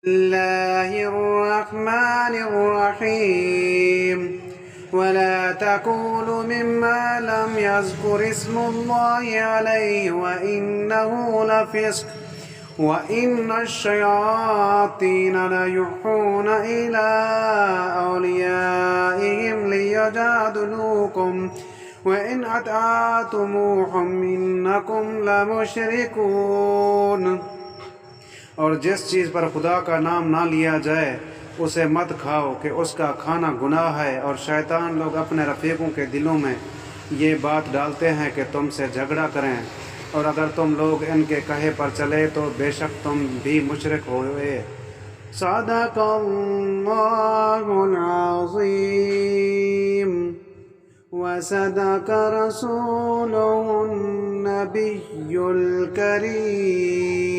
الله الرحمن الرحيم ولا تقولوا مما لم يذكر اسم الله عليه وإنه لفسق وإن الشياطين ليوحون إلى أوليائهم ليجادلوكم وإن أطعتموهم إنكم لمشركون। और जिस चीज़ पर खुदा का नाम ना लिया जाए उसे मत खाओ कि उसका खाना गुनाह है, और शैतान लोग अपने रफ़ीकों के दिलों में ये बात डालते हैं कि तुमसे झगड़ा करें, और अगर तुम लोग इनके कहे पर चले तो बेशक तुम भी मुशरिक हुए। सदक़ल्लाहुल अज़ीम व सदक़ रसूलुहुन नबियुल करीम।